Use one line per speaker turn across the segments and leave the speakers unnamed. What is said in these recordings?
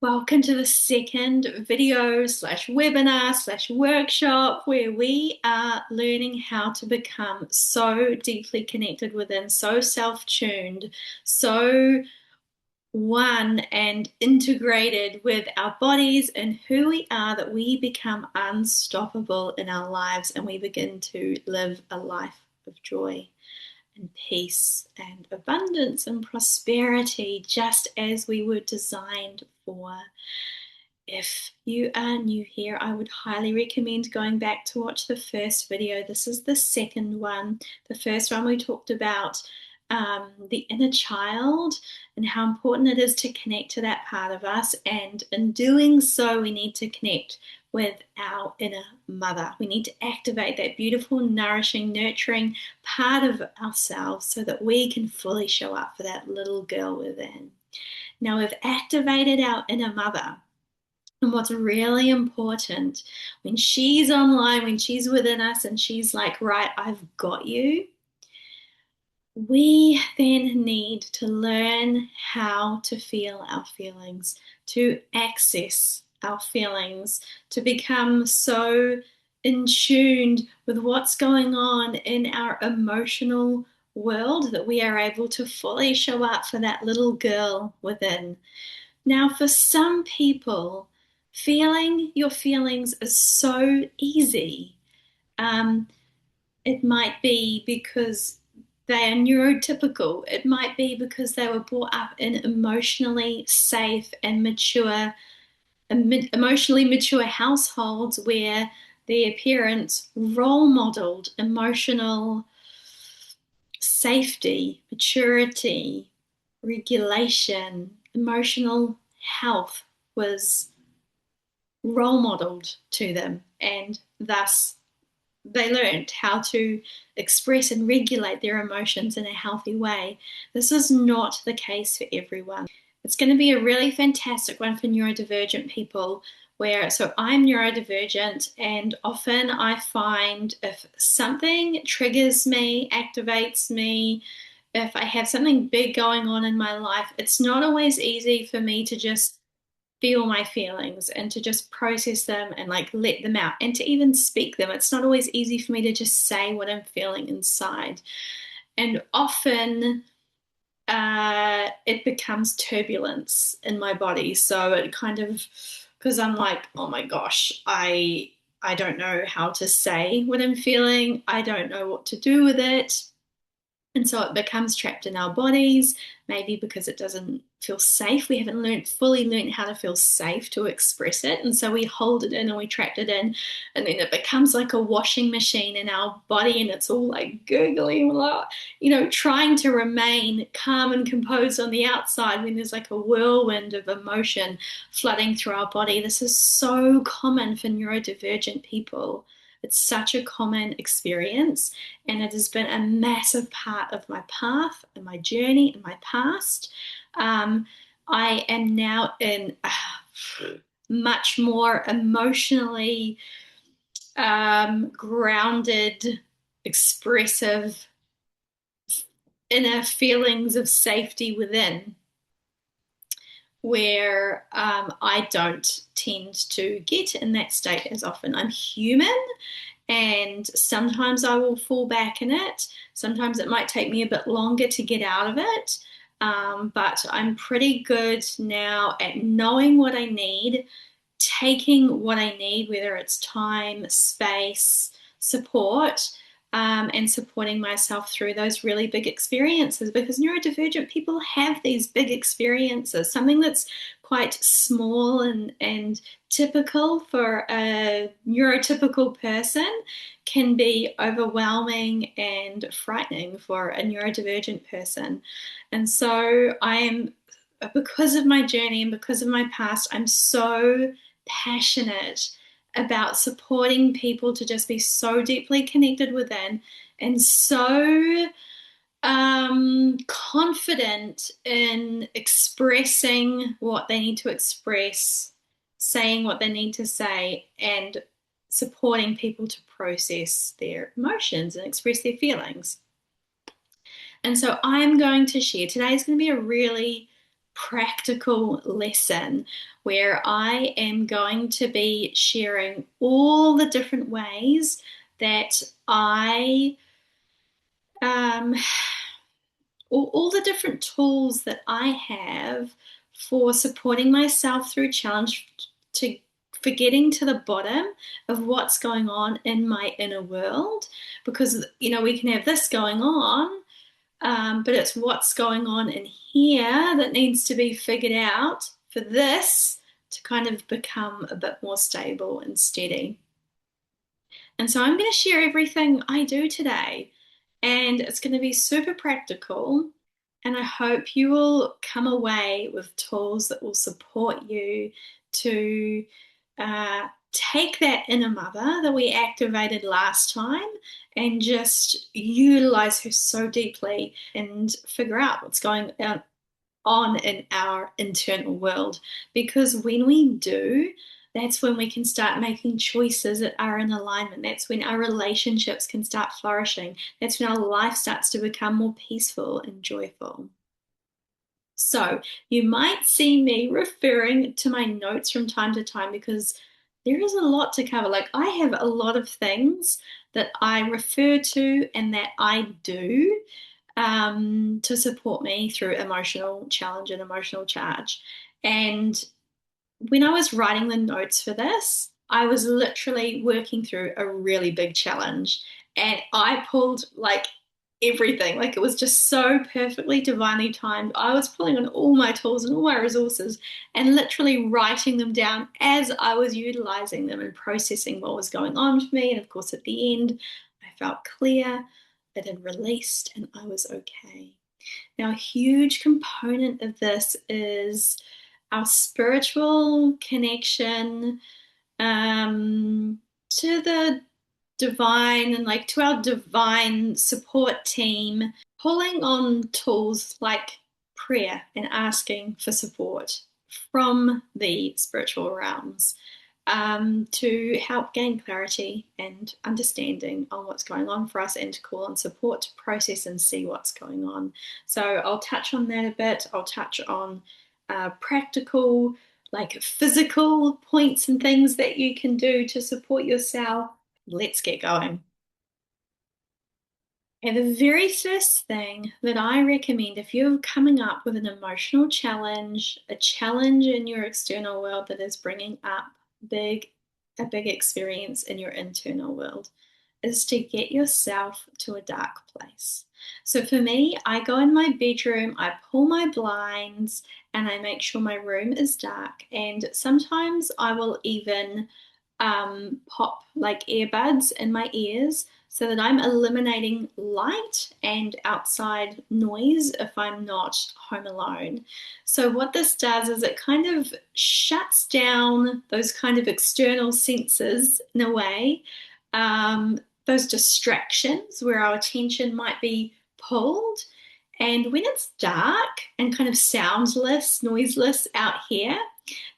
Welcome to the second video slash webinar slash workshop where we are learning how to become so deeply connected within, so self-tuned, so one and integrated with our bodies and who we are that we become unstoppable in our lives and we begin to live a life of joy and peace and abundance and prosperity just as we were designed for. If you are new here, I would highly recommend going back to watch the first video. This is the second one. The first one we talked about the inner child and how important it is to connect to that part of us. And in doing so, we need to connect with our inner mother. We need to activate that beautiful, nourishing, nurturing part of ourselves so that we can fully show up for that little girl within. Now we've activated our inner mother. And what's really important when she's online, when she's within us and she's like, right, I've got you, we then need to learn how to feel our feelings, to access our feelings, to become so in tune with what's going on in our emotional world that we are able to fully show up for that little girl within. Now, for some people, feeling your feelings is so easy. It might be because they are neurotypical. It might be because they were brought up in emotionally safe and emotionally mature households where their parents role modeled emotional safety, maturity, regulation, emotional health was role modeled to them, and thus they learned how to express and regulate their emotions in a healthy way. This is not the case for everyone. It's going to be a really fantastic one for neurodivergent people so I'm neurodivergent, and often I find if something triggers me, activates me, if I have something big going on in my life, it's not always easy for me to just feel my feelings and to just process them and like let them out and to even speak them. It's not always easy for me to just say what I'm feeling inside. And often it becomes turbulence in my body. So it kind of, because I'm like, oh my gosh, I don't know how to say what I'm feeling. I don't know what to do with it. And so it becomes trapped in our bodies, maybe because it doesn't feel safe. We haven't fully learned how to feel safe to express it. And so we hold it in and we trap it in. And then it becomes like a washing machine in our body and it's all like gurgling, trying to remain calm and composed on the outside when there's like a whirlwind of emotion flooding through our body. This is so common for neurodivergent people. It's such a common experience, and it has been a massive part of my path and my journey and my past. I am now in a much more emotionally grounded, expressive inner feelings of safety within, where I don't tend to get in that state as often. I'm human, and sometimes I will fall back in it. Sometimes it might take me a bit longer to get out of it. But I'm pretty good now at knowing what I need, taking what I need, whether it's time, space, support, and supporting myself through those really big experiences, because neurodivergent people have these big experiences. Something that's quite small and typical for a neurotypical person can be overwhelming and frightening for a neurodivergent person. And so because of my journey and because of my past, I'm so passionate about supporting people to just be so deeply connected within and so confident in expressing what they need to express, saying what they need to say, and supporting people to process their emotions and express their feelings. And so I'm going to share, today is going to be a really practical lesson where I am going to be sharing all the different ways that I um, all the different tools that I have for supporting myself through challenge to for getting to the bottom of what's going on in my inner world. Because, we can have this going on, but it's what's going on in here that needs to be figured out for this to kind of become a bit more stable and steady. And so I'm going to share everything I do today, and it's going to be super practical. And I hope you will come away with tools that will support you to take that inner mother that we activated last time and just utilize her so deeply and figure out what's going on in our internal world. Because when we do, that's when we can start making choices that are in alignment. That's when our relationships can start flourishing. That's when our life starts to become more peaceful and joyful. So you might see me referring to my notes from time to time because there is a lot to cover. Like, I have a lot of things that I refer to and that I do to support me through emotional challenge and emotional charge. And when I was writing the notes for this, I was literally working through a really big challenge, and I pulled like everything. Like, it was just so perfectly divinely timed. I was pulling on all my tools and all my resources and literally writing them down as I was utilizing them and processing what was going on for me. And of course, at the end, I felt clear, it had released, and I was okay. Now, a huge component of this is our spiritual connection to the divine and like to our divine support team, pulling on tools like prayer and asking for support from the spiritual realms to help gain clarity and understanding on what's going on for us and to call on support to process and see what's going on. So I'll touch on that a bit. I'll touch on practical, like physical points and things that you can do to support yourself. Let's get going. And the very first thing that I recommend if you're coming up with an emotional challenge, a challenge in your external world that is bringing up big, a big experience in your internal world, is to get yourself to a dark place. So for me, I go in my bedroom, I pull my blinds, and I make sure my room is dark. And sometimes I will even pop like earbuds in my ears so that I'm eliminating light and outside noise if I'm not home alone. So what this does is it kind of shuts down those kind of external senses in a way, those distractions where our attention might be pulled. And when it's dark and kind of soundless, noiseless out here,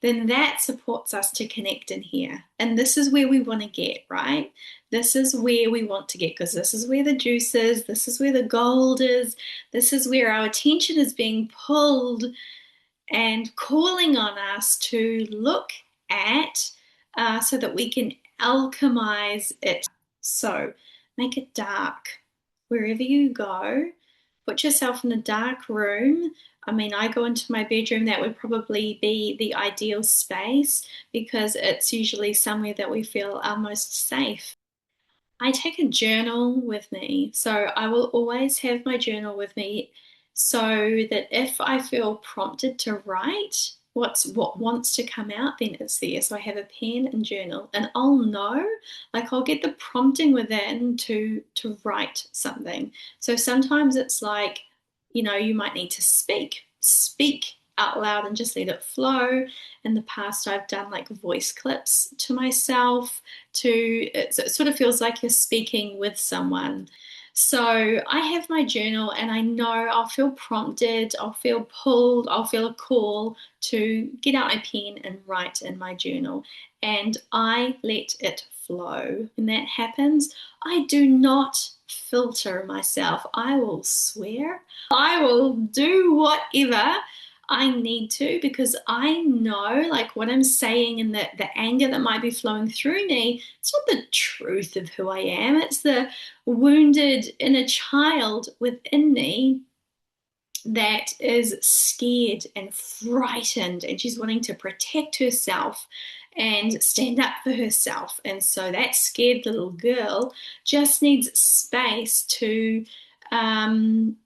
then that supports us to connect in here. And this is where we want to get, right? This is where we want to get because this is where the juice is, this is where the gold is, this is where our attention is being pulled and calling on us to look at so that we can alchemize it. So make it dark wherever you go. Put yourself in a dark room. I mean, I go into my bedroom, that would probably be the ideal space because it's usually somewhere that we feel are most safe. I take a journal with me. So I will always have my journal with me so that if I feel prompted to write what wants to come out, then it's there. So I have a pen and journal and I'll know, like I'll get the prompting within to write something. So sometimes it's like, you might need to speak out loud and just let it flow. In the past, I've done like voice clips to myself it sort of feels like you're speaking with someone. So I have my journal and I know I'll feel prompted, I'll feel pulled, I'll feel a call to get out my pen and write in my journal. And I let it flow. When that happens, I do not filter myself. I will swear, I will do whatever. I need to, because I know like what I'm saying and the anger that might be flowing through me, it's not the truth of who I am. It's the wounded inner child within me that is scared and frightened, and she's wanting to protect herself and stand up for herself. And so that scared little girl just needs space to um,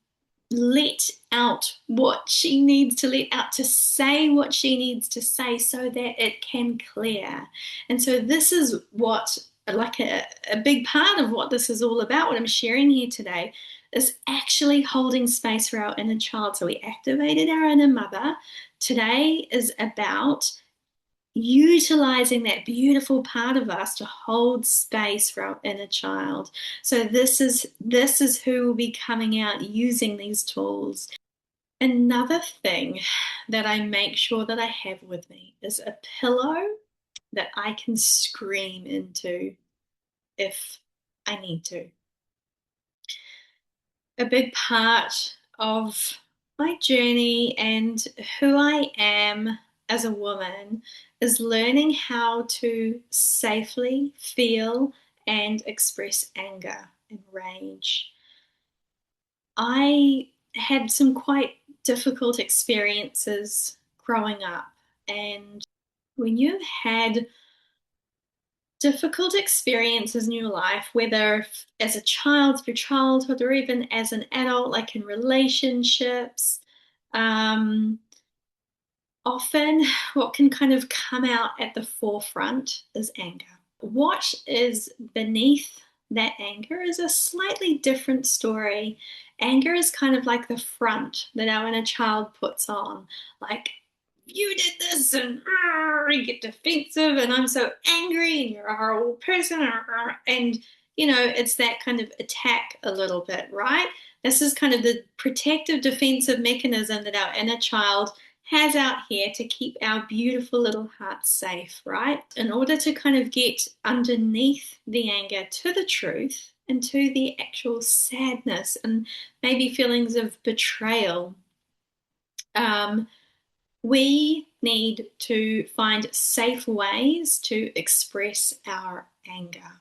let out what she needs to let out, to say what she needs to say so that it can clear. And so this is what, like a big part of what this is all about, what I'm sharing here today, is actually holding space for our inner child. So we activated our inner mother. Today is about utilizing that beautiful part of us to hold space for our inner child. So this is who will be coming out using these tools. Another thing that I make sure that I have with me is a pillow that I can scream into if I need to. A big part of my journey and who I am as a woman is learning how to safely feel and express anger and rage. I had some quite difficult experiences growing up, and when you've had difficult experiences in your life, whether as a child, through childhood, or even as an adult, like in relationships, um, often what can kind of come out at the forefront is anger. What is beneath that anger is a slightly different story. Anger is kind of like the front that our inner child puts on, like, you did this, and you get defensive, and I'm so angry, and you're a horrible person, and it's that kind of attack a little bit, right? This is kind of the protective defensive mechanism that our inner child has out here to keep our beautiful little hearts safe, right? In order to kind of get underneath the anger to the truth and to the actual sadness and maybe feelings of betrayal, we need to find safe ways to express our anger.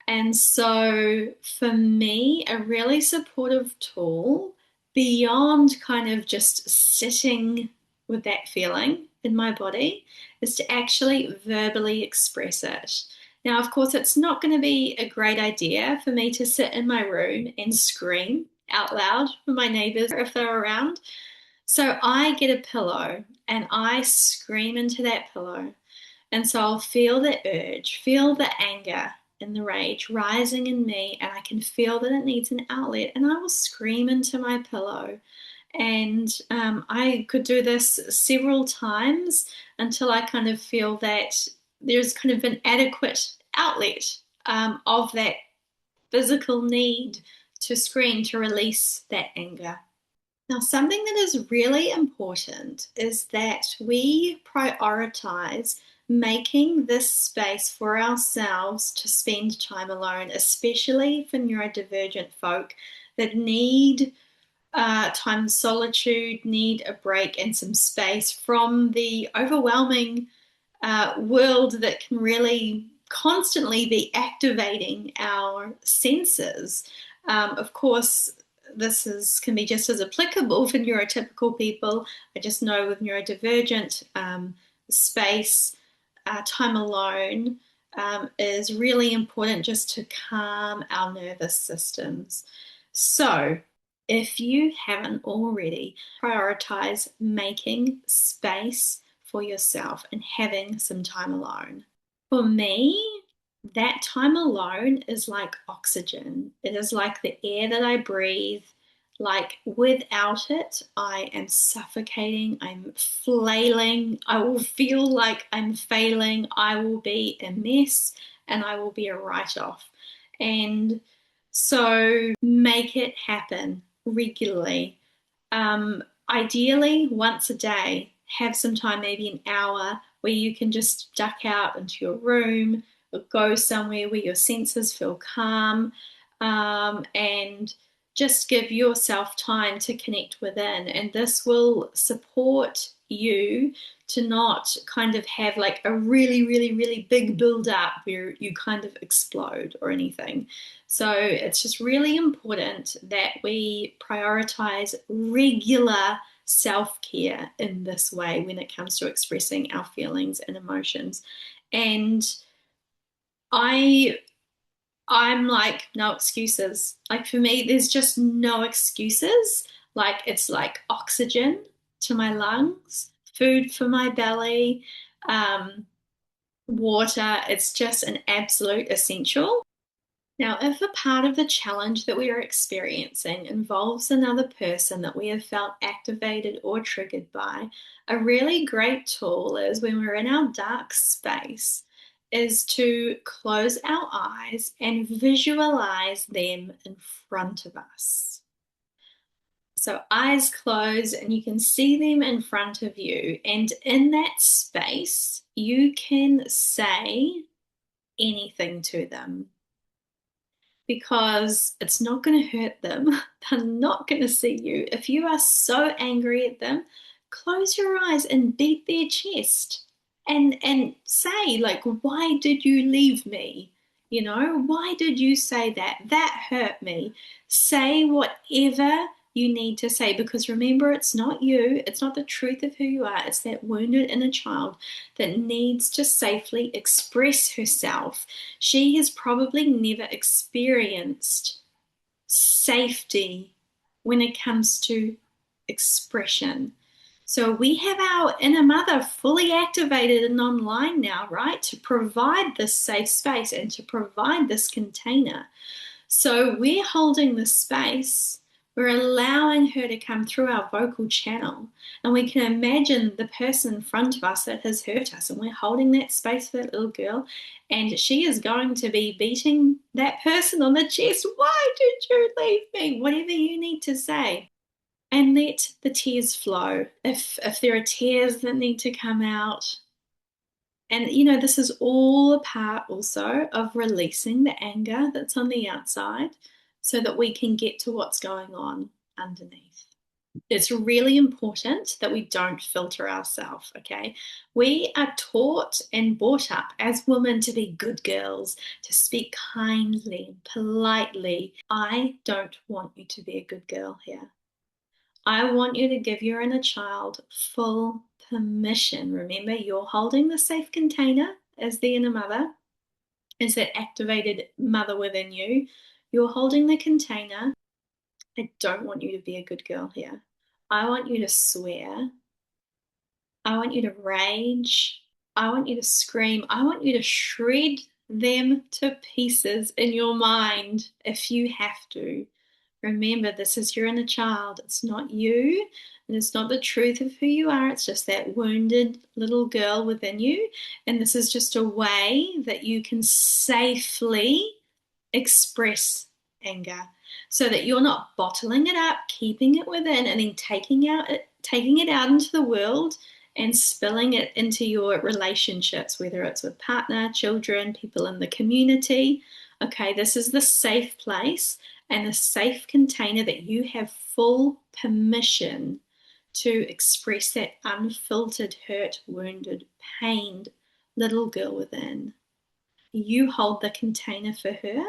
And so for me, a really supportive tool beyond kind of just sitting with that feeling in my body is to actually verbally express it. Now, of course, it's not going to be a great idea for me to sit in my room and scream out loud for my neighbors if they're around. So I get a pillow and I scream into that pillow. And so I'll feel the urge, feel the anger and the rage rising in me, and I can feel that it needs an outlet, and I will scream into my pillow. And I could do this several times until I kind of feel that there's kind of an adequate outlet of that physical need to scream to release that anger. Now, something that is really important is that we prioritize making this space for ourselves to spend time alone, especially for neurodivergent folk that need time of solitude, need a break and some space from the overwhelming world that can really constantly be activating our senses. Of course, can be just as applicable for neurotypical people. I just know with neurodivergent, space, time alone is really important just to calm our nervous systems. So, if you haven't already, prioritize making space for yourself and having some time alone. For me, that time alone is like oxygen. It is like the air that I breathe. Like without it, I am suffocating, I'm flailing, I will feel like I'm failing, I will be a mess, and I will be a write-off. And so make it happen regularly. Ideally, once a day, have some time, maybe an hour, where you can just duck out into your room or go somewhere where your senses feel calm, and just give yourself time to connect within, and this will support you to not kind of have like a really, really, really big build up where you kind of explode or anything. So it's just really important that we prioritize regular self-care in this way when it comes to expressing our feelings and emotions. And I I'm like, no excuses. Like for me, there's just no excuses. Like it's like oxygen to my lungs, food for my belly, um, water. It's just an absolute essential. Now, if a part of the challenge that we are experiencing involves another person that we have felt activated or triggered by, a really great tool is when we're in our dark space, is to close our eyes and visualize them in front of us. So, eyes closed, and you can see them in front of you. And in that space, you can say anything to them because it's not going to hurt them. They're not going to see you. If you are so angry at them, close your eyes and beat their chest and say, like, why did you leave me? You know, why did you say that? That hurt me. Say whatever you need to say, because remember, it's not you, it's not the truth of who you are, it's that wounded inner child that needs to safely express herself. She has probably never experienced safety when it comes to expression. So we have our inner mother fully activated and online now, right? To provide this safe space and to provide this container. So we're holding the space. We're allowing her to come through our vocal channel. And we can imagine the person in front of us that has hurt us. And we're holding that space for that little girl. And she is going to be beating that person on the chest. Why did you leave me? Whatever you need to say. And let the tears flow. If there are tears that need to come out, and you know, this is all a part also of releasing the anger that's on the outside so that we can get to what's going on underneath. It's really important that we don't filter ourselves, okay? We are taught and brought up as women to be good girls, to speak kindly, politely. I don't want you to be a good girl here. I want you to give your inner child full permission. Remember, you're holding the safe container as the inner mother, as that activated mother within you. You're holding the container. I don't want you to be a good girl here. I want you to swear. I want you to rage. I want you to scream. I want you to shred them to pieces in your mind if you have to. Remember, this is your inner child. It's not you, and it's not the truth of who you are. It's just that wounded little girl within you. And this is just a way that you can safely express anger so that you're not bottling it up, keeping it within, and then taking it out into the world and spilling it into your relationships, whether it's with partner, children, people in the community. Okay, this is the safe place and the safe container that you have full permission to express that unfiltered, hurt, wounded, pained little girl within. You hold the container for her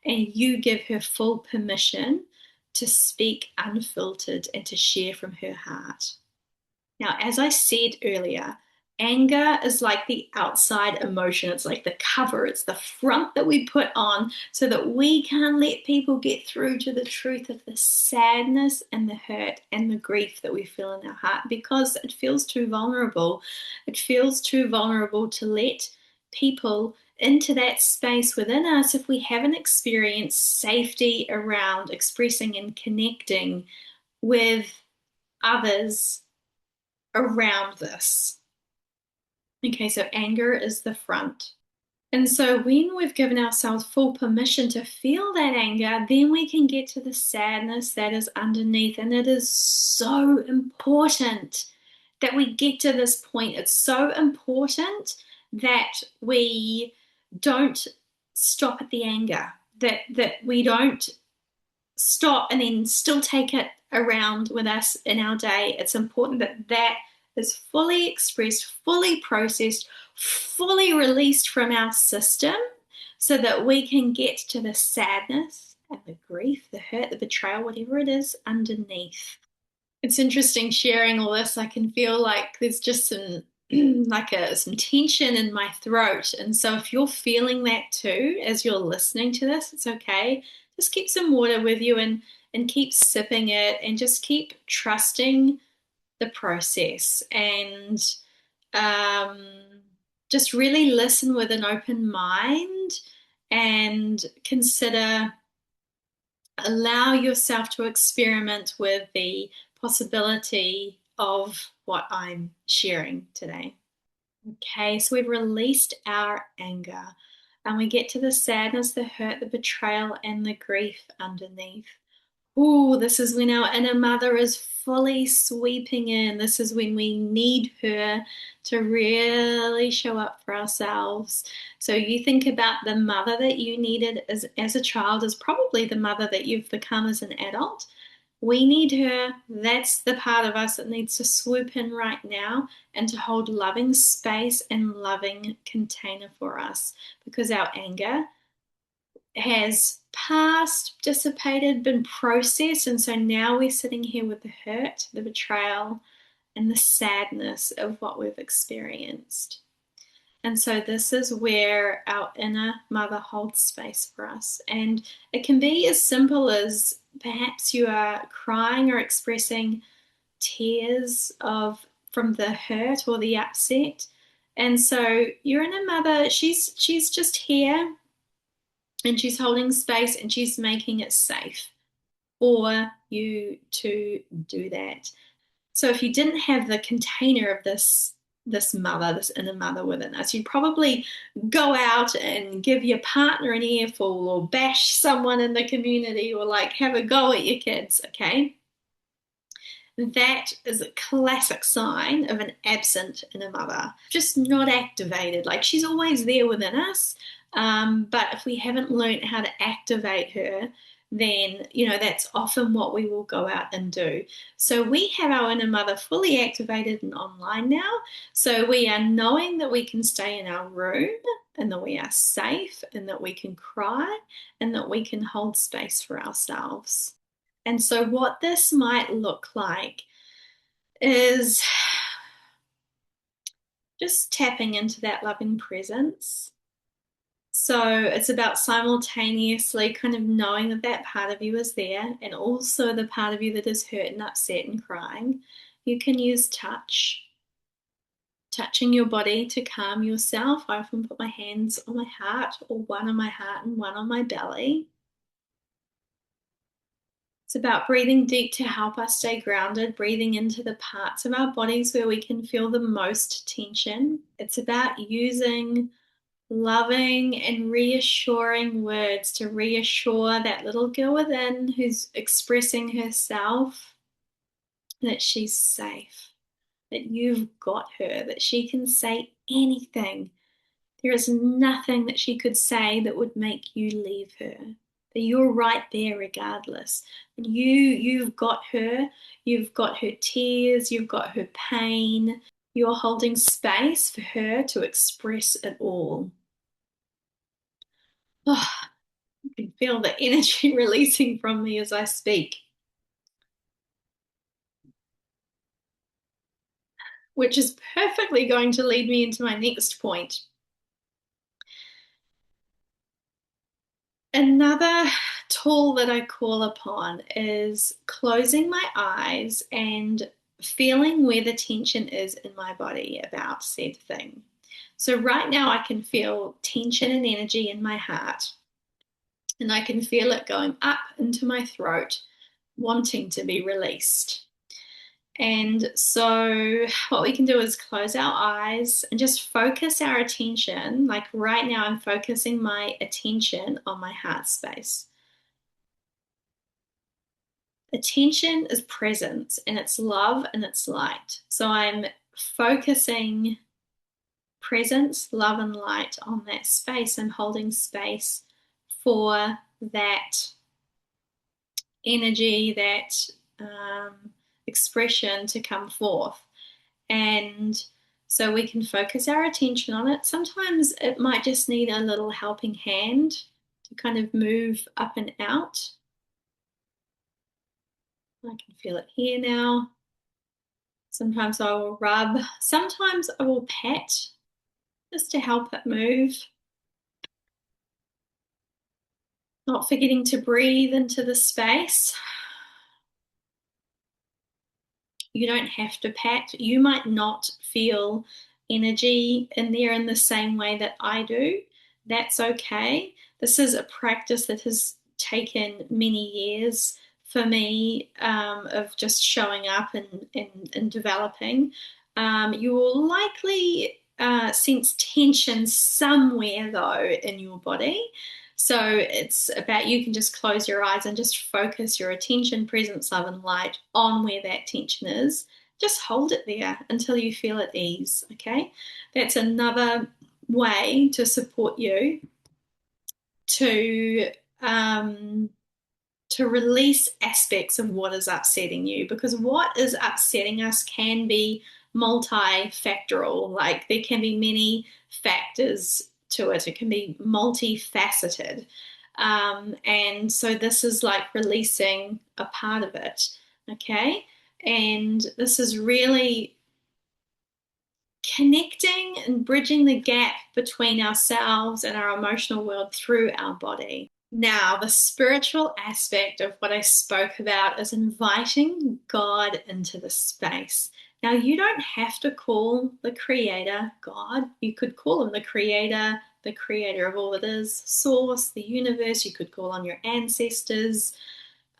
and you give her full permission to speak unfiltered and to share from her heart. Now, as I said earlier, anger is like the outside emotion. It's like the cover, it's the front that we put on so that we can't let people get through to the truth of the sadness and the hurt and the grief that we feel in our heart because it feels too vulnerable. It feels too vulnerable to let people into that space within us if we haven't experienced safety around expressing and connecting with others around this. Okay, so anger is the front. And so when we've given ourselves full permission to feel that anger, then we can get to the sadness that is underneath. And it is so important that we get to this point. It's so important that we don't stop at the anger, that we don't stop and then still take it around with us in our day. It's important that that is fully expressed, fully processed, fully released from our system so that we can get to the sadness and the grief, the hurt, the betrayal, whatever it is underneath. It's interesting sharing all this. I can feel like there's just some some tension in my throat. And so if you're feeling that too as you're listening to this, it's okay. Just keep some water with you and keep sipping it and just keep trusting the process and um, just really listen with an open mind and consider allow yourself to experiment with the possibility of what I'm sharing today. Okay, so we've released our anger and we get to the sadness, the hurt, the betrayal, and the grief underneath. Oh, this is when our inner mother is fully sweeping in. This is when we need her to really show up for ourselves. So you think about the mother that you needed as a child is probably the mother that you've become as an adult. We need her. That's the part of us that needs to swoop in right now and to hold loving space and loving container for us because our anger has passed, dissipated, been processed. And so now we're sitting here with the hurt, the betrayal, and the sadness of what we've experienced. And so this is where our inner mother holds space for us. And it can be as simple as perhaps you are crying or expressing tears of from the hurt or the upset. And so your inner mother, she's just here and she's holding space and she's making it safe for you to do that. So if you didn't have the container of this mother, this inner mother within us, you'd probably go out and give your partner an earful or bash someone in the community or like have a go at your kids, okay? That is a classic sign of an absent inner mother, just not activated. Like she's always there within us, but if we haven't learned how to activate her, then that's often what we will go out and do. So we have our inner mother fully activated and online now. So we are knowing that we can stay in our room and that we are safe and that we can cry and that we can hold space for ourselves. And so, what this might look like is just tapping into that loving presence. So, it's about simultaneously kind of knowing that that part of you is there and also the part of you that is hurt and upset and crying. You can use touching your body to calm yourself. I often put my hands on my heart or one on my heart and one on my belly. It's about breathing deep to help us stay grounded, breathing into the parts of our bodies where we can feel the most tension. It's about using loving and reassuring words to reassure that little girl within who's expressing herself that she's safe, that you've got her, that she can say anything. There is nothing that she could say that would make you leave her. That you're right there regardless. You've got her, you've got her tears, you've got her pain. You're holding space for her to express it all. Oh, you can feel the energy releasing from me as I speak, which is perfectly going to lead me into my next point. Another tool that I call upon is closing my eyes and feeling where the tension is in my body about said thing. So right now I can feel tension and energy in my heart, and I can feel it going up into my throat, wanting to be released. And so what we can do is close our eyes and just focus our attention. Like right now, I'm focusing my attention on my heart space. Attention is presence and it's love and it's light. So I'm focusing presence, love, and light on that space. I'm holding space for that energy, that um, expression to come forth. And so we can focus our attention on it. Sometimes it might just need a little helping hand to kind of move up and out. I can feel it here now. Sometimes I will rub, sometimes I will pat just to help it move. Not forgetting to breathe into the space. You don't have to pat. You might not feel energy in there in the same way that I do. That's okay. This is a practice that has taken many years for me, of just showing up and developing. You will likely sense tension somewhere, though, in your body. So it's about, you can just close your eyes and just focus your attention, presence, love, and light on where that tension is. Just hold it there until you feel at ease. Okay, that's another way to support you to um, to release aspects of what is upsetting you, because what is upsetting us can be multifactorial. Like, there can be many factors to it, it can be multifaceted. And so this is like releasing a part of it. Okay, and this is really connecting and bridging the gap between ourselves and our emotional world through our body. Now, the spiritual aspect of what I spoke about is inviting God into the space. Now, you don't have to call the Creator God. You could call Him the Creator of all that is, Source, the universe. You could call on your ancestors,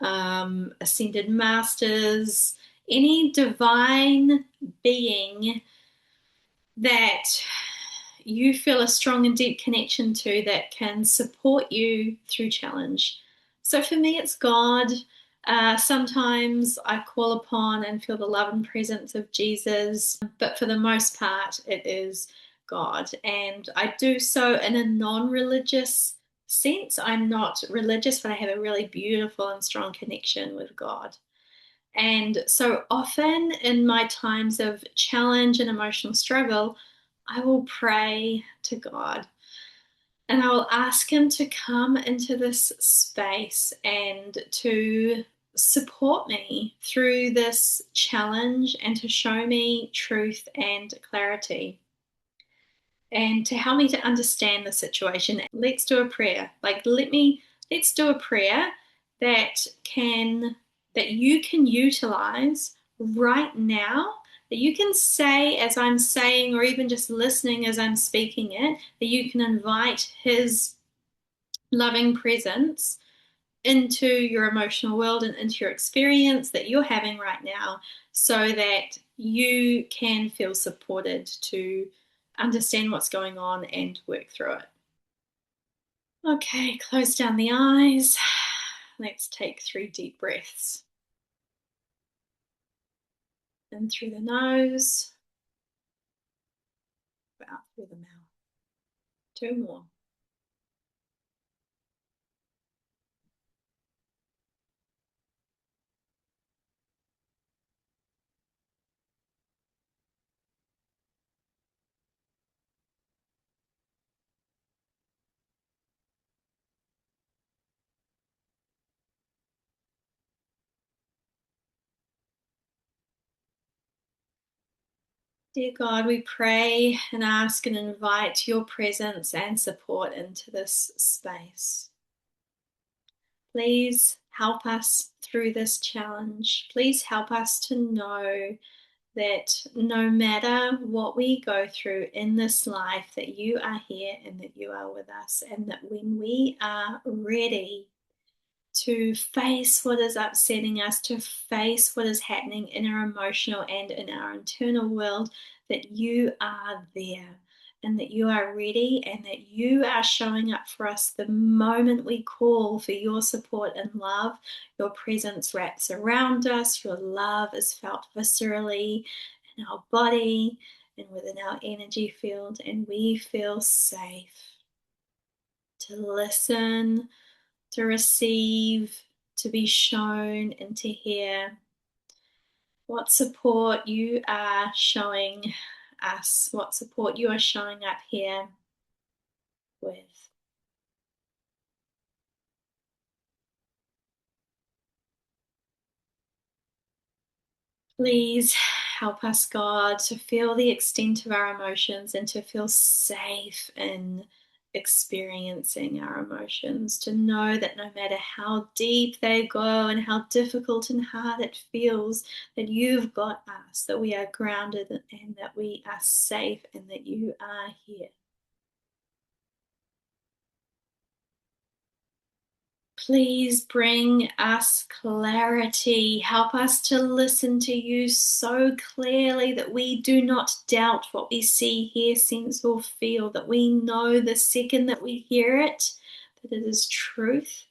ascended masters, any divine being that you feel a strong and deep connection to, that can support you through challenge. So for me, it's God. Sometimes I call upon and feel the love and presence of Jesus, but for the most part, it is God. And I do so in a non religious sense. I'm not religious, but I have a really beautiful and strong connection with God. And so often in my times of challenge and emotional struggle, I will pray to God and I will ask Him to come into this space and to support me through this challenge and to show me truth and clarity and to help me to understand the situation. Let's do a prayer. Let's do a prayer that can, that you can utilize right now, that you can say as I'm saying, or even just listening as I'm speaking it, that you can invite His loving presence into your emotional world and into your experience that you're having right now, so that you can feel supported to understand what's going on and work through it. Okay, close down the eyes. Let's take 3 deep breaths. In through the nose, out through the mouth. 2 more. Dear God, we pray and ask and invite your presence and support into this space. Please help us through this challenge. Please help us to know that no matter what we go through in this life, that you are here and that you are with us, and that when we are ready to face what is upsetting us, to face what is happening in our emotional and in our internal world, that you are there and that you are ready and that you are showing up for us the moment we call for your support and love. Your presence wraps around us, your love is felt viscerally in our body and within our energy field, and we feel safe to listen, to receive, to be shown and to hear what support you are showing us, what support you are showing up here with. Please help us, God, to feel the extent of our emotions and to feel safe in experiencing our emotions, to know that no matter how deep they go and how difficult and hard it feels, that you've got us, that we are grounded and that we are safe and that you are here. Please bring us clarity. Help us to listen to you so clearly that we do not doubt what we see, hear, sense, or feel, that we know the second that we hear it, that it is truth,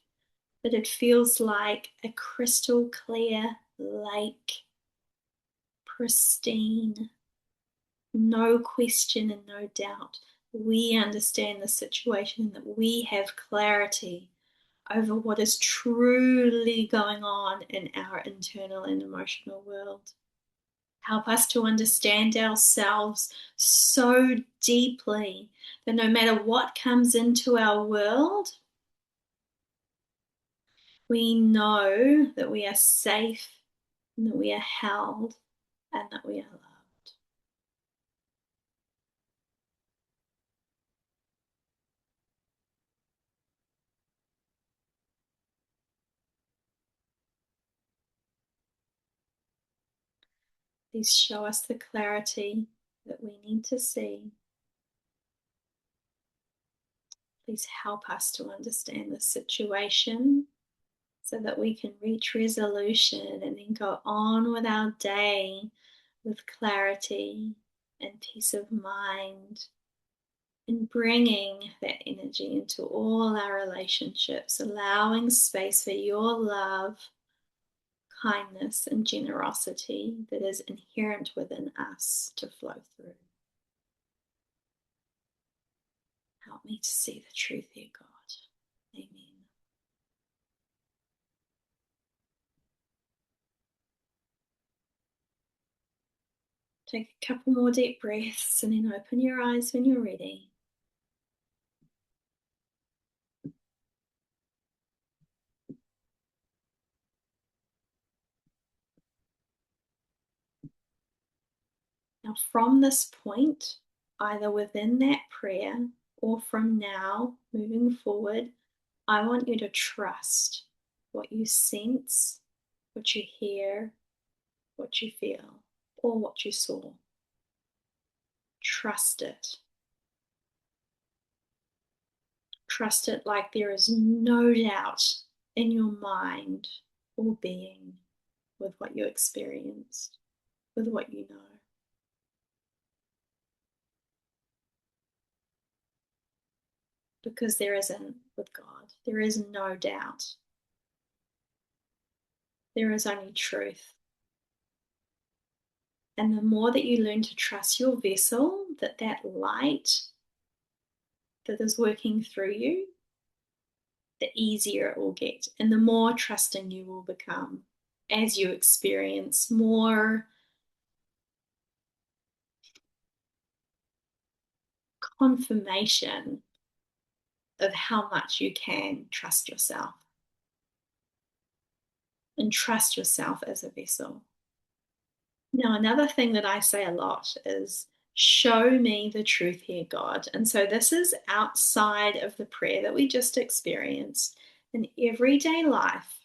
that it feels like a crystal clear lake, pristine, no question and no doubt. We understand the situation, that we have clarity over what is truly going on in our internal and emotional world. Help us to understand ourselves so deeply that no matter what comes into our world, we know that we are safe and that we are held and that we are loved. Please show us the clarity that we need to see. Please help us to understand the situation so that we can reach resolution and then go on with our day with clarity and peace of mind, and bringing that energy into all our relationships, allowing space for your love, kindness, and generosity that is inherent within us to flow through. Help me to see the truth here, God. Amen. Take a couple more deep breaths and then open your eyes when you're ready. Now, from this point, either within that prayer or from now moving forward, I want you to trust what you sense, what you hear, what you feel, or what you saw. Trust it. Trust it like there is no doubt in your mind or being with what you experienced, with what you know. Because there isn't with God. There is no doubt. There is only truth. And the more that you learn to trust your vessel, that light that is working through you, the easier it will get. And the more trusting you will become as you experience more confirmation of how much you can trust yourself and trust yourself as a vessel. Now, another thing that I say a lot is, show me the truth here, God. And so this is outside of the prayer that we just experienced. In everyday life,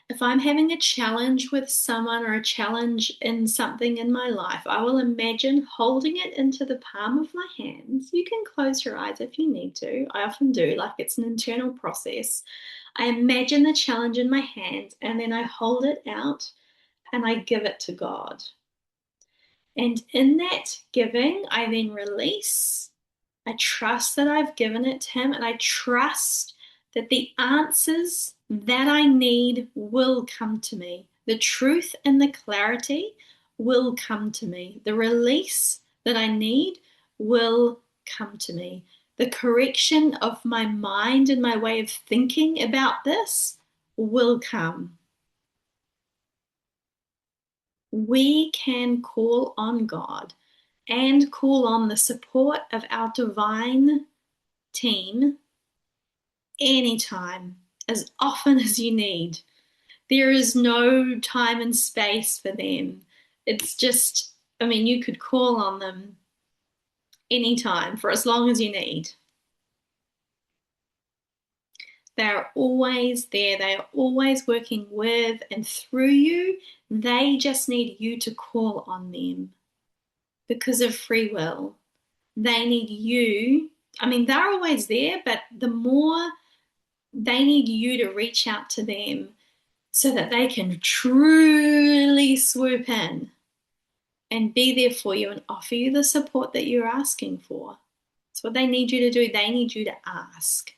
if I'm having a challenge with someone or a challenge in something in my life, I will imagine holding it into the palm of my hands. You can close your eyes if you need to. I often do, like it's an internal process. I imagine the challenge in my hands and then I hold it out and I give it to God. And in that giving, I then release. I trust that I've given it to Him, and I trust that the answers that I need will come to me. The truth and the clarity will come to me. The release that I need will come to me. The correction of my mind and my way of thinking about this will come. We can call on God and call on the support of our divine team anytime, as often as you need. There is no time and space for them. It's just, I mean, you could call on them anytime for as long as you need. They're always there. They are always working with and through you. They just need you to call on them because of free will. They need you. I mean, they're always there, but the more they need you to reach out to them so that they can truly swoop in and be there for you and offer you the support that you're asking for. That's what they need you to do. They need you to ask.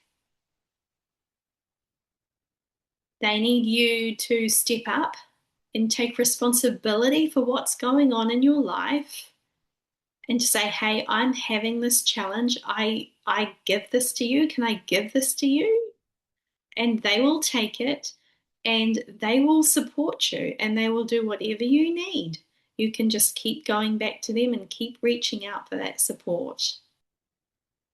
They need you to step up and take responsibility for what's going on in your life and to say, hey, I'm having this challenge. I give this to you. Can I give this to you? And they will take it and they will support you and they will do whatever you need. You can just keep going back to them and keep reaching out for that support.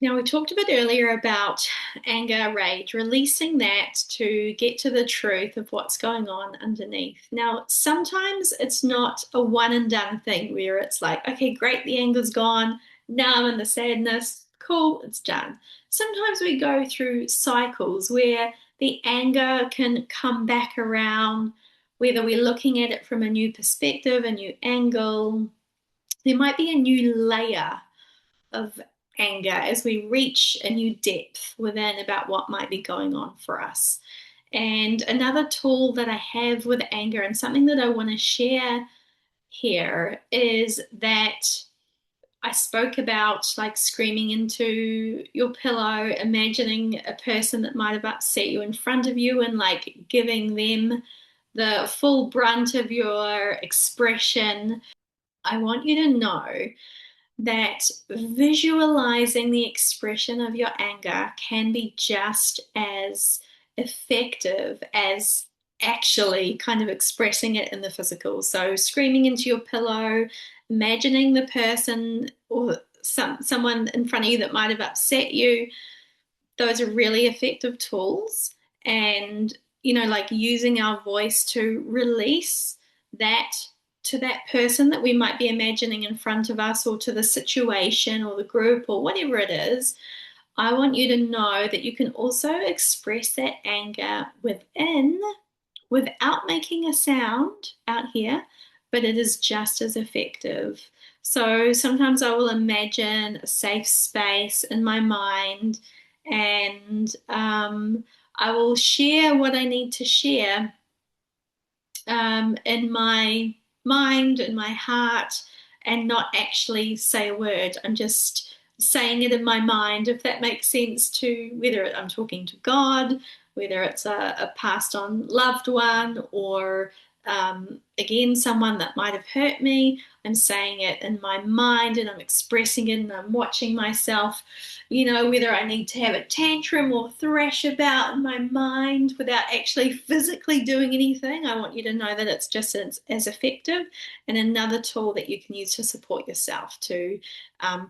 Now, we talked a bit earlier about anger, rage, releasing that to get to the truth of what's going on underneath. Now, sometimes it's not a one and done thing where it's like, okay, great, the anger's gone. Now I'm in the sadness. Cool, it's done. Sometimes we go through cycles where the anger can come back around, whether we're looking at it from a new perspective, a new angle. There might be a new layer of anger as we reach a new depth within about what might be going on for us. And another tool that I have with anger and something that I want to share here is that I spoke about like screaming into your pillow, imagining a person that might have upset you in front of you and like giving them the full brunt of your expression. I want you to know that visualizing the expression of your anger can be just as effective as actually kind of expressing it in the physical. So screaming into your pillow, imagining the person or someone in front of you that might have upset you, those are really effective tools. And, you know, like using our voice to release that to that person that we might be imagining in front of us or to the situation or the group or whatever it is. I want you to know that you can also express that anger within without making a sound out here, but it is just as effective. So sometimes I will imagine a safe space in my mind and I will share what I need to share in my mind and my heart and not actually say a word. I'm just saying it in my mind, if that makes sense, to whether I'm talking to God, whether it's a passed on loved one, or again, someone that might have hurt me. I'm saying it in my mind and I'm expressing it and I'm watching myself, you know, whether I need to have a tantrum or thrash about in my mind without actually physically doing anything. I want you to know that it's just as effective and another tool that you can use to support yourself to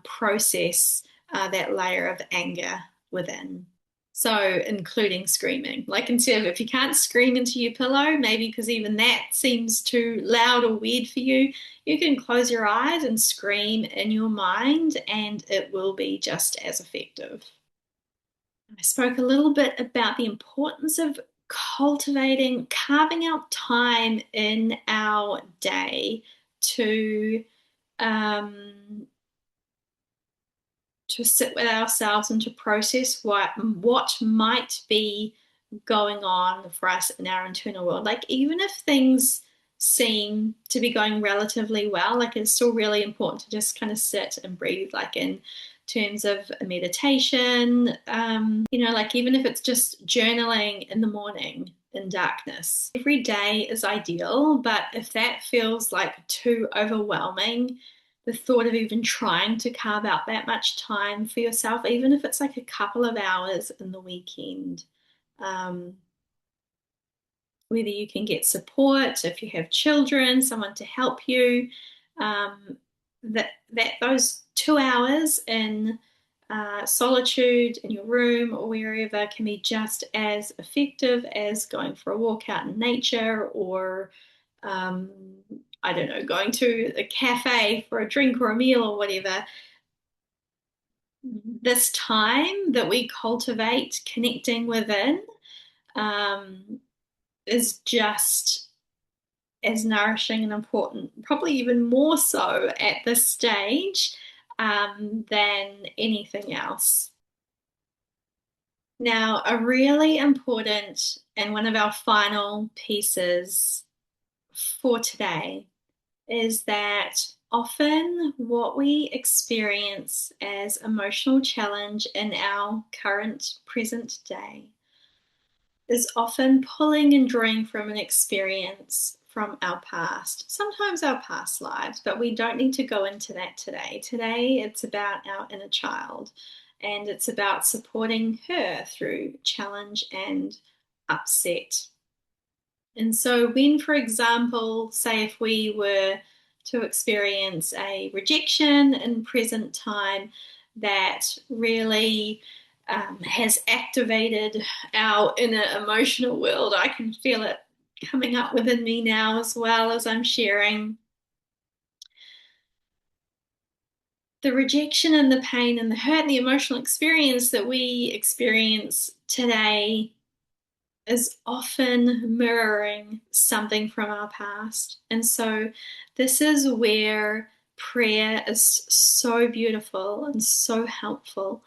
process that layer of anger within. So, including screaming. Like, instead of if you can't scream into your pillow, maybe because even that seems too loud or weird for you, you can close your eyes and scream in your mind, and it will be just as effective. I spoke a little bit about the importance of cultivating, carving out time in our day to um, to sit with ourselves and to process what might be going on for us in our internal world. Like even if things seem to be going relatively well, like it's still really important to just kind of sit and breathe, like in terms of a meditation, you know, like even if it's just journaling in the morning in darkness. Every day is ideal, but if that feels like too overwhelming, the thought of even trying to carve out that much time for yourself, even if it's like a couple of hours in the weekend, um, whether you can get support, if you have children, someone to help you, um, that those 2 hours in solitude in your room or wherever can be just as effective as going for a walk out in nature or um, I don't know, going to a cafe for a drink or a meal or whatever. This time that we cultivate connecting within um, is just as nourishing and important, probably even more so at this stage than anything else. Now, a really important and one of our final pieces for today is that often what we experience as emotional challenge in our current present day is often pulling and drawing from an experience from our past, sometimes our past lives, but we don't need to go into that today. Today, it's about our inner child, and it's about supporting her through challenge and upset. And so, when, for example, say if we were to experience a rejection in present time that really has activated our inner emotional world, I can feel it coming up within me now as well as I'm sharing. The rejection and the pain and the hurt and the emotional experience that we experience today is often mirroring something from our past. And so this is where prayer is so beautiful and so helpful.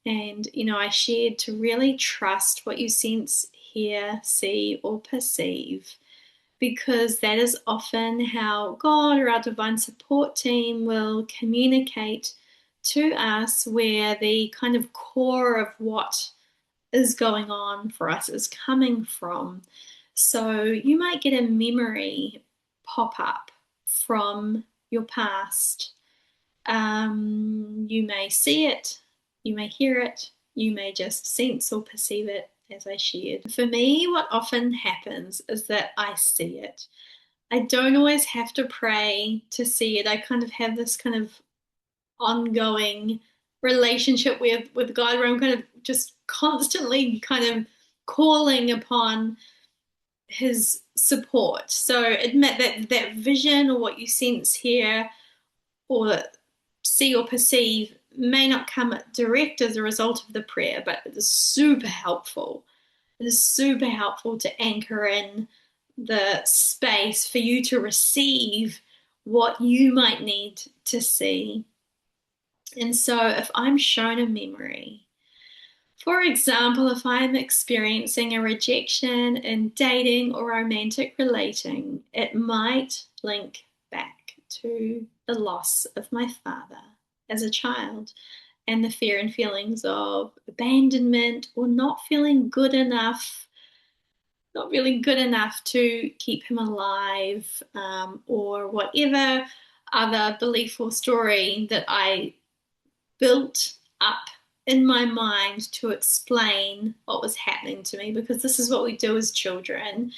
And, I shared to really trust what you sense, hear, see, or perceive, because that is often how God or our divine support team will communicate to us where the kind of core of what is going on for us is coming from. So you might get a memory pop up from your past. You may see it, you may hear it, you may just sense or perceive it, as I shared. For me, what often happens is that I see it. I don't always have to pray to see it. I kind of have this kind of ongoing relationship with God where I'm kind of just constantly kind of calling upon his support. So admit that vision or what you sense here or see or perceive may not come direct as a result of the prayer, but it is super helpful. It is super helpful to anchor in the space for you to receive what you might need to see. And so if I'm shown a memory, for example, if I'm experiencing a rejection in dating or romantic relating, it might link back to the loss of my father as a child and the fear and feelings of abandonment or not feeling good enough, not really good enough to keep him alive, or whatever other belief or story that I built up in my mind to explain what was happening to me, because this is what we do as children.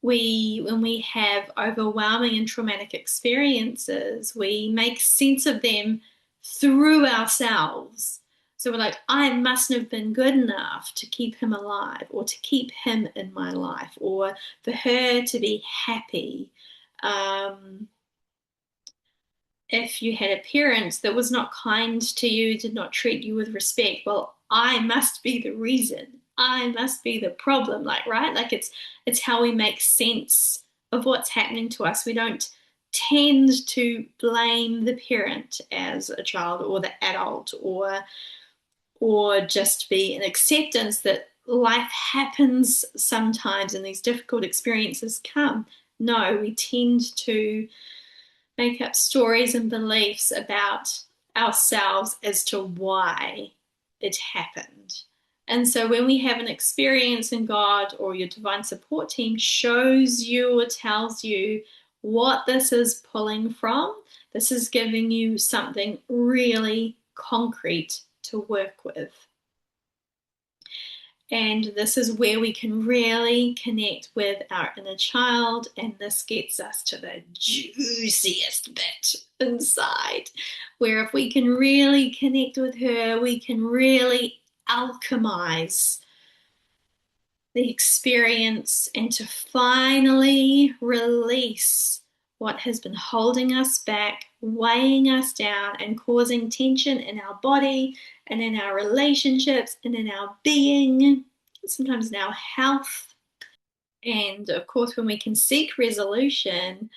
When we have overwhelming and traumatic experiences, we make sense of them through ourselves. So we're like, I mustn't have been good enough to keep him alive or to keep him in my life or for her to be happy. If you had a parent that was not kind to you, did not treat you with respect, well, I must be the reason. I must be the problem, right? It's how we make sense of what's happening to us. We don't tend to blame the parent as a child or the adult or just be an acceptance that life happens sometimes and these difficult experiences come. No, we tend to make up stories and beliefs about ourselves as to why it happened. And so when we have an experience in God or your divine support team shows you or tells you what this is pulling from, this is giving you something really concrete to work with. And this is where we can really connect with our inner child. And this gets us to the juiciest bit inside, where if we can really connect with her, we can really alchemize the experience and to finally release what has been holding us back, weighing us down, and causing tension in our body and in our relationships and in our being, sometimes in our health. And of course, when we can seek resolution,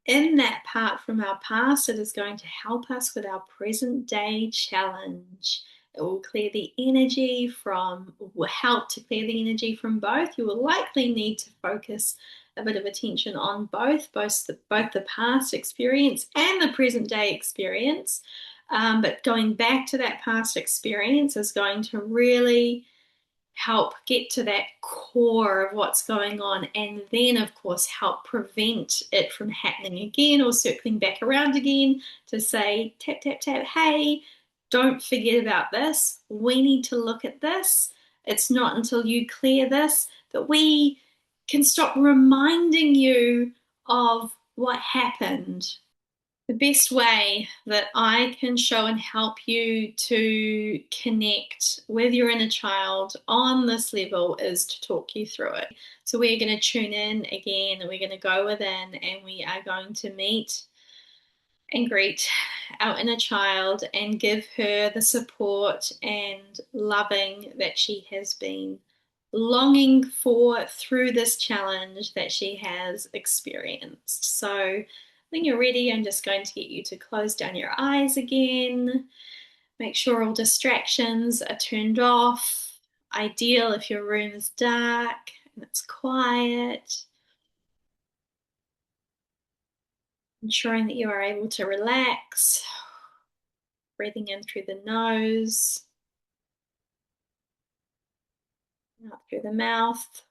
in that part from our past, it is going to help us with our present day challenge. It will clear the energy from, will help to clear the energy from both. You will likely need to focus a bit of attention on both the past experience and the present day experience. But going back to that past experience is going to really help get to that core of what's going on, and then of course help prevent it from happening again or circling back around again to say tap tap tap, hey, don't forget about this, we need to look at this. It's not until you clear this that we can stop reminding you of what happened. The best way that I can show and help you to connect with your inner child on this level is to talk you through it. So we're going to tune in again, and we're going to go within, and we are going to meet and greet our inner child and give her the support and loving that she has been longing for through this challenge that she has experienced. So when you're ready, I'm just going to get you to close down your eyes again. Make sure all distractions are turned off. Ideal if your room is dark and it's quiet. Ensuring that you are able to relax, breathing in through the nose, out through the mouth.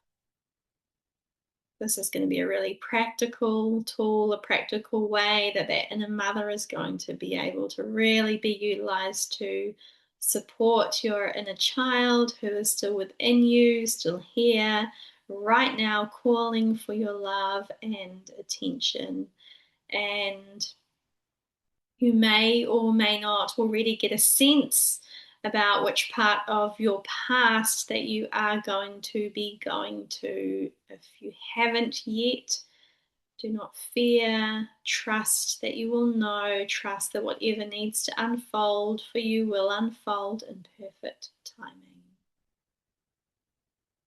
This is going to be a really practical tool, a practical way that that inner mother is going to be able to really be utilized to support your inner child who is still within you, still here, right now, calling for your love and attention. And you may or may not already get a sense about which part of your past that you are going to be going to. If you haven't yet, do not fear. Trust that you will know. Trust that whatever needs to unfold for you will unfold in perfect timing.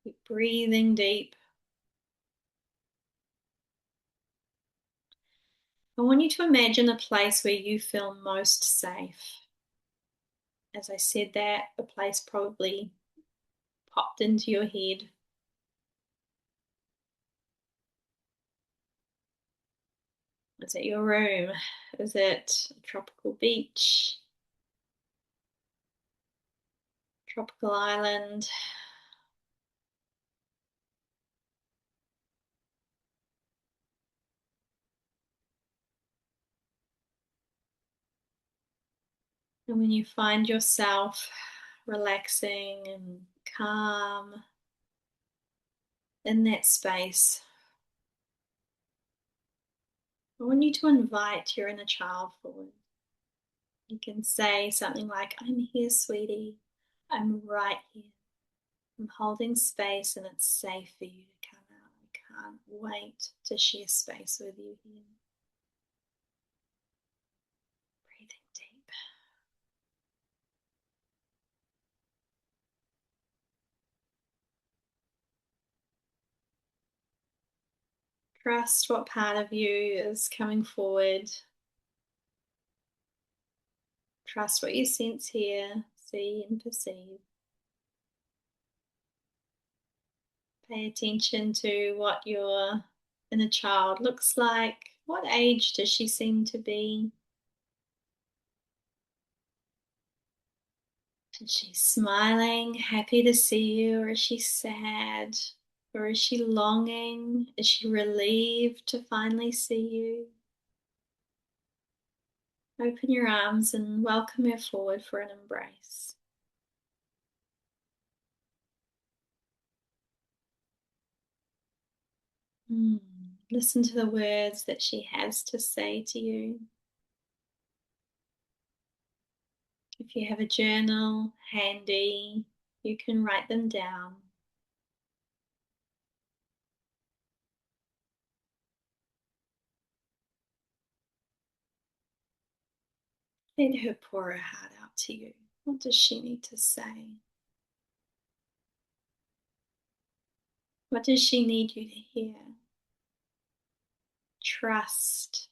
Keep breathing deep. I want you to imagine a place where you feel most safe. As I said that, a place probably popped into your head. Is it your room? Is it a tropical beach? Tropical island? And when you find yourself relaxing and calm in that space, I want you to invite your inner child forward. You can say something like, I'm here, sweetie. I'm right here. I'm holding space and it's safe for you to come out. I can't wait to share space with you here. Breathing deep. Trust what part of you is coming forward. Trust what you sense, hear, see, and perceive. Pay attention to what your inner child looks like. What age does she seem to be? Is she smiling, happy to see you, or is she sad? Or is she longing? Is she relieved to finally see you? Open your arms and welcome her forward for an embrace. Mm. Listen to the words that she has to say to you. If you have a journal handy, you can write them down. Let her pour her heart out to you. What does she need to say? What does she need you to hear? Trust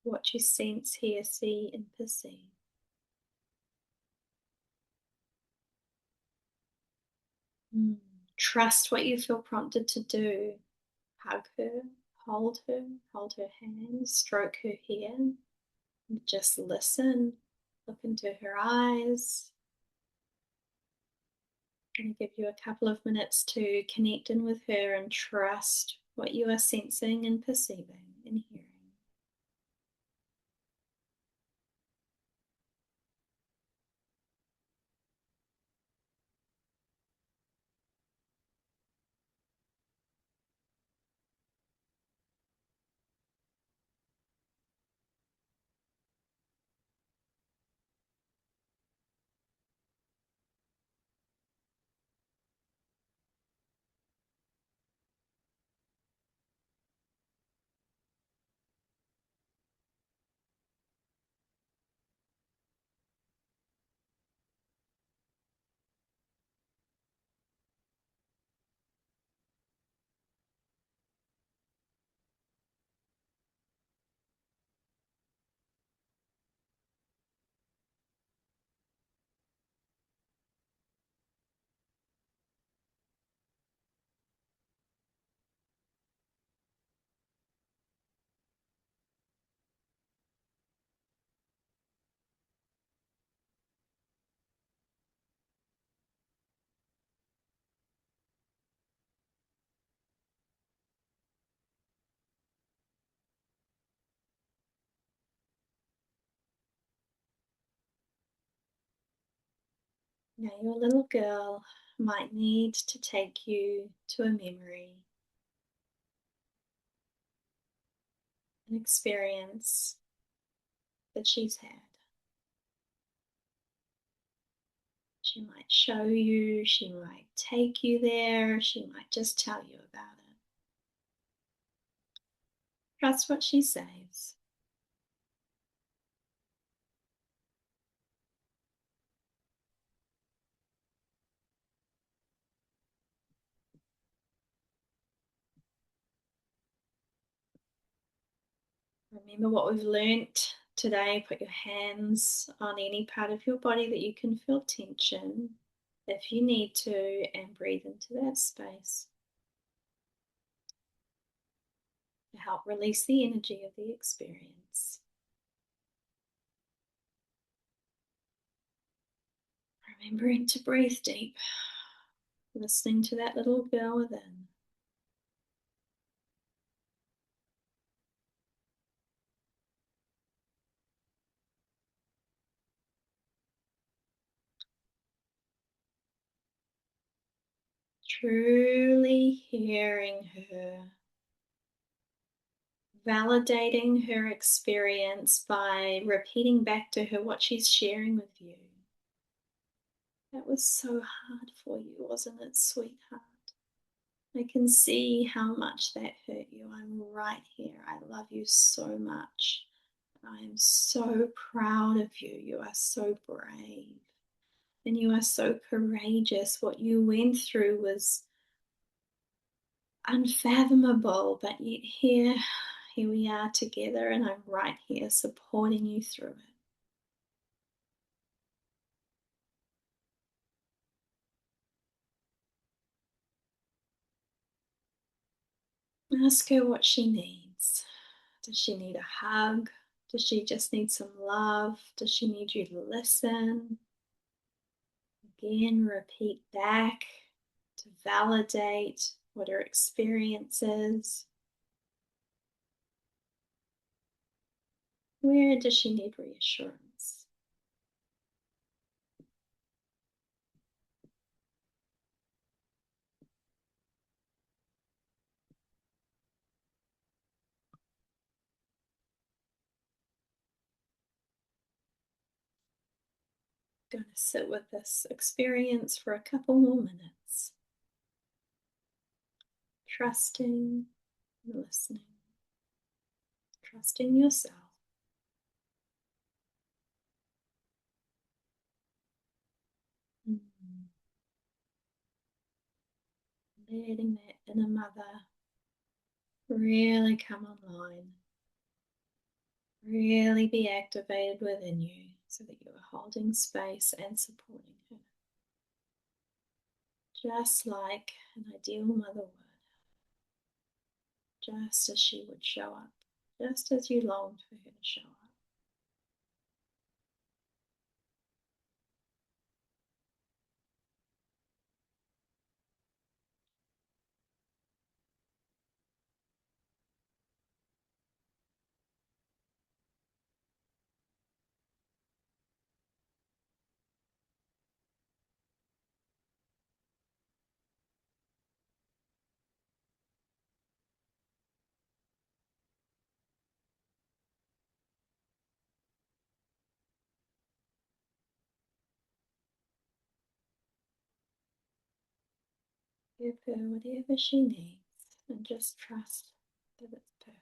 what you sense, hear, see, and perceive. Mm. Trust what you feel prompted to do. Hug her, hold her hand, stroke her hair. Just listen, look into her eyes. I'm going to give you a couple of minutes to connect in with her and trust what you are sensing and perceiving and hearing. Now, your little girl might need to take you to a memory, an experience that she's had. She might show you, she might take you there, she might just tell you about it. Trust what she says. Remember what we've learnt today. Put your hands on any part of your body that you can feel tension if you need to, and breathe into that space to help release the energy of the experience. Remembering to breathe deep, listening to that little girl within. Truly hearing her, validating her experience by repeating back to her what she's sharing with you. That was so hard for you, wasn't it, sweetheart? I can see how much that hurt you. I'm right here. I love you so much. I am so proud of you. You are so brave and you are so courageous. What you went through was unfathomable, but yet here we are together, and I'm right here supporting you through it. Ask her what she needs. Does she need a hug? Does she just need some love? Does she need you to listen? Again, repeat back to validate what her experience is. Where does she need reassurance? Going to sit with this experience for a couple more minutes, trusting and listening, trusting yourself. Mm. Letting that inner mother really come online, really be activated within you so that you are holding space and supporting her, just like an ideal mother would, just as she would show up, just as you longed for her to show up. Give her whatever she needs and just trust that it's perfect.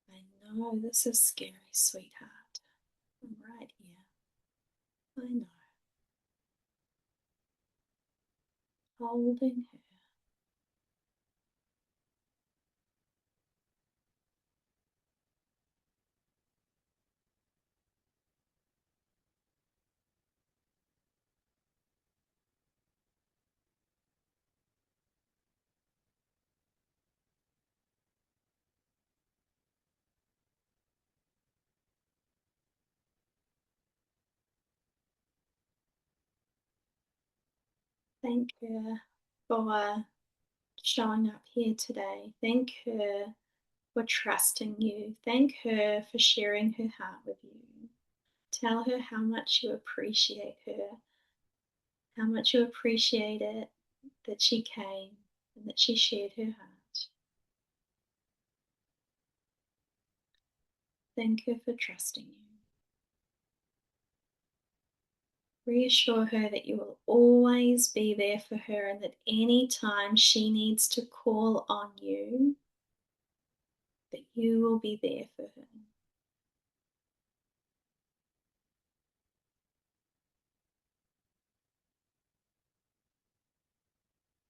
I know this is scary, sweetheart. I'm right here. I know. Holding her. Thank her for showing up here today. Thank her for trusting you. Thank her for sharing her heart with you. Tell her how much you appreciate her, how much you appreciate it that she came and that she shared her heart. Thank her for trusting you. Reassure her that you will always be there for her and that any time she needs to call on you, that you will be there for her.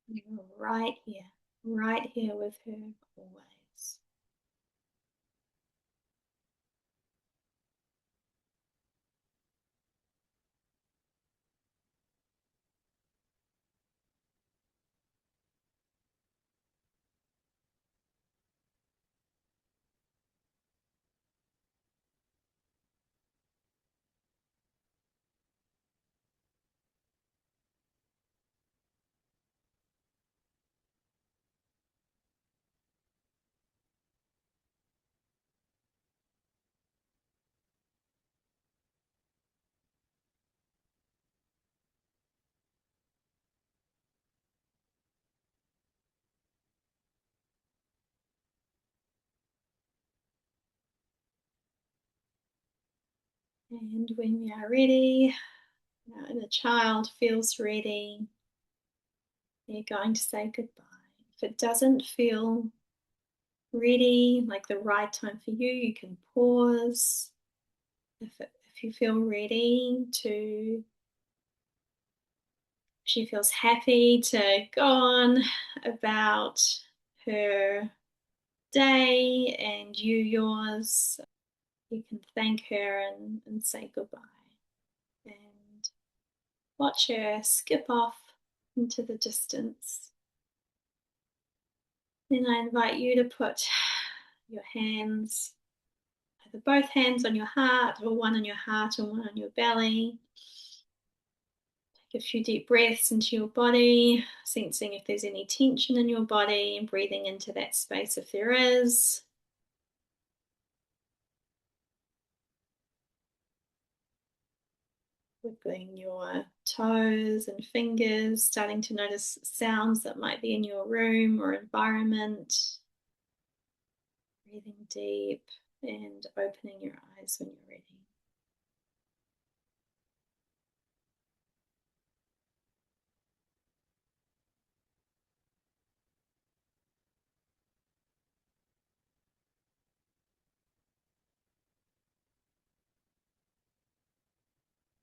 You're right here with her always. And when we are ready, and the child feels ready, you're going to say goodbye. If it doesn't feel ready, like the right time for you, you can pause. If you feel ready to, she feels happy to go on about her day and you yours. You can thank her and say goodbye and watch her skip off into the distance. Then I invite you to put your hands, either both hands on your heart, or one on your heart and one on your belly. Take a few deep breaths into your body, sensing if there's any tension in your body and breathing into that space if there is. Wiggling your toes and fingers, starting to notice sounds that might be in your room or environment. Breathing deep and opening your eyes when you're ready.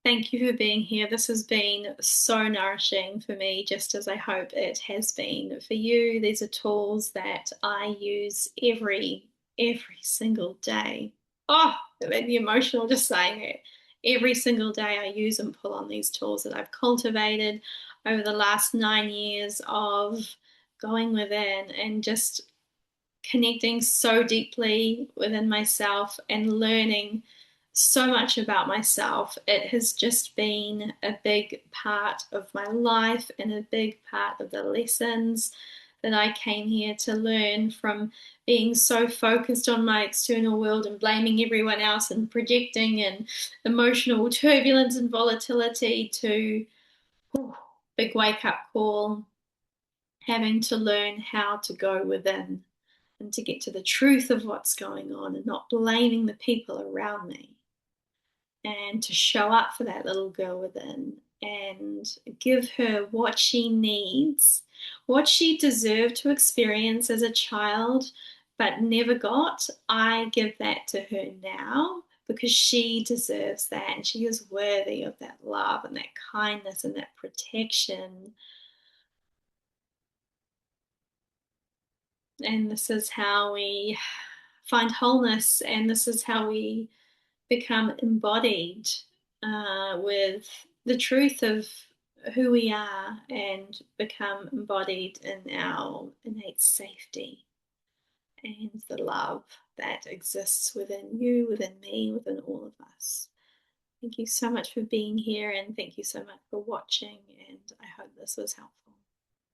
Thank you for being here. This has been so nourishing for me, just as I hope it has been for you. These are tools that I use every single day. Oh, it made me emotional just saying it. Every single day I use and pull on these tools that I've cultivated over the last 9 years of going within and just connecting so deeply within myself and learning so much about myself. It has just been a big part of my life and a big part of the lessons that I came here to learn from being so focused on my external world and blaming everyone else and projecting and emotional turbulence and volatility to big wake up call, having to learn how to go within and to get to the truth of what's going on and not blaming the people around me, and to show up for that little girl within and give her what she needs, what she deserved to experience as a child but never got. I give that to her now because she deserves that and she is worthy of that love and that kindness and that protection. And this is how we find wholeness, and this is how we become embodied with the truth of who we are and become embodied in our innate safety and the love that exists within you, within me, within all of us. Thank you so much for being here, and thank you so much for watching, and I hope this was helpful.